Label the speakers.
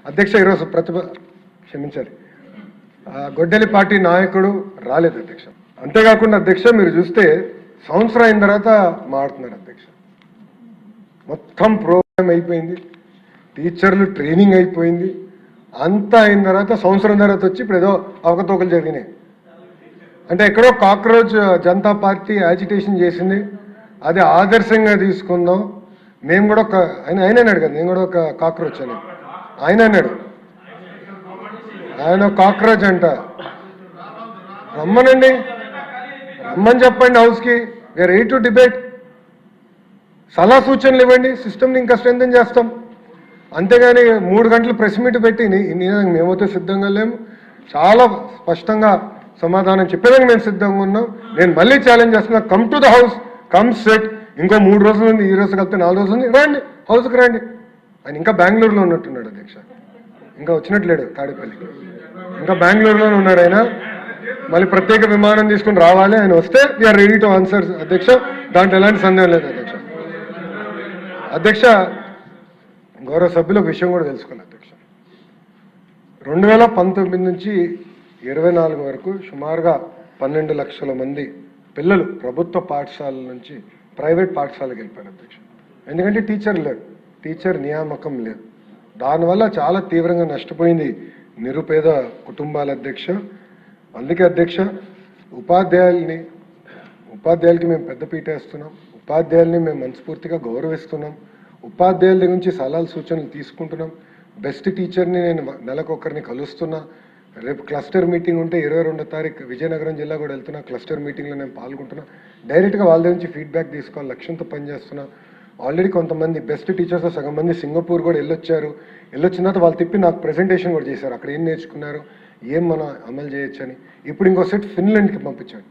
Speaker 1: అధ్యక్ష ఈరోజు క్షమించాలి, గొడ్డలి పార్టీ నాయకుడు రాలేదు అధ్యక్ష. అంతేకాకుండా అధ్యక్ష మీరు చూస్తే సంవత్సరం అయిన తర్వాత మాడుతున్నారు అధ్యక్ష. మొత్తం ప్రోగ్రామ్ అయిపోయింది, టీచర్లు ట్రైనింగ్ అయిపోయింది, అంతా అయిన తర్వాత సంవత్సరం తర్వాత వచ్చి ఇప్పుడు ఏదో అవకతవకలు జరిగినాయి అంటే ఎక్కడో కాక్రోచ్ జనతా పార్టీ యాజిటేషన్ చేసింది, అది ఆదర్శంగా తీసుకుందాం. మేము కూడా ఒక ఆయన అన్నాడు కదా, నేను కూడా ఒక కాక్రోచ్ అని ఆయన అన్నాడు. ఆయన కాక్రోచ్ అంట. రమ్మనండి, రమ్మని చెప్పండి హౌస్కి, వీఆర్ రెడీ టు డిబేట్. సలహా సూచనలు ఇవ్వండి, సిస్టమ్ని ఇంకా స్ట్రెంథెన్ చేస్తాం. అంతేగాని 3 గంటలు ప్రెస్ మీట్ పెట్టి మేమైతే సిద్ధంగా లేము, చాలా స్పష్టంగా సమాధానం చెప్పేదానికి మేము సిద్ధంగా ఉన్నాం. నేను మళ్ళీ ఛాలెంజ్ చేస్తున్నా, come to the house, come set. ఇంకో 3 రోజులు ఉంది, ఈ రోజు కలిపితే 4 రోజులు ఉంది, రండి హౌస్కి రండి. ఆయన ఇంకా బెంగళూరులో ఉన్నట్టున్నాడు అధ్యక్ష, ఇంకా వచ్చినట్లేడు తాడేపల్లికి, ఇంకా బెంగళూరులోనే ఉన్నాడు ఆయన. మళ్ళీ ప్రత్యేక విమానం తీసుకుని రావాలి, ఆయన వస్తే వీఆర్ రెడీ టు ఆన్సర్ అధ్యక్ష, దాంట్లో ఎలాంటి సందేహం లేదు అధ్యక్ష. అధ్యక్ష గౌరవ సభ్యులు ఒక విషయం కూడా తెలుసుకోవాలి అధ్యక్ష. 2019 నుంచి 24 వరకు సుమారుగా 12 లక్షల మంది పిల్లలు ప్రభుత్వ పాఠశాలల నుంచి ప్రైవేట్ పాఠశాలకు వెళ్ళిపోయారు అధ్యక్ష. ఎందుకంటే టీచర్ లేడు, టీచర్ నియామకం లేదు. దానివల్ల చాలా తీవ్రంగా నష్టపోయింది నిరుపేద కుటుంబాల అధ్యక్ష. అందుకే అధ్యక్ష ఉపాధ్యాయులకి మేము పెద్దపీట వేస్తున్నాం, ఉపాధ్యాయుల్ని మేము మనస్ఫూర్తిగా గౌరవిస్తున్నాం, ఉపాధ్యాయుల దగ్గర నుంచి సలహాలు సూచనలు తీసుకుంటున్నాం. బెస్ట్ టీచర్ని నేను నెలకొకరిని కలుస్తున్నా. రేపు క్లస్టర్ మీటింగ్ ఉంటే 22వ తారీఖు విజయనగరం జిల్లా కూడా వెళ్తున్నా, క్లస్టర్ మీటింగ్లో నేను పాల్గొంటున్నా. డైరెక్ట్గా వాళ్ళ దగ్గర నుంచి ఫీడ్బ్యాక్ తీసుకోవాలి లక్ష్యంతో పనిచేస్తున్నా. ఆల్రెడీ కొంతమంది బెస్ట్ టీచర్స్ సగం మంది సింగపూర్ కూడా వెళ్ళొచ్చారు. వెళ్ళొచ్చిన తర్వాత వాళ్ళు తిప్పి నాకు ప్రెజెంటేషన్ కూడా చేశారు, అక్కడ ఏం నేర్చుకున్నారు, ఏం మనం అమలు చేయొచ్చని. ఇప్పుడు ఇంకో సెట్ ఫిన్లాండ్కి పంపించాను.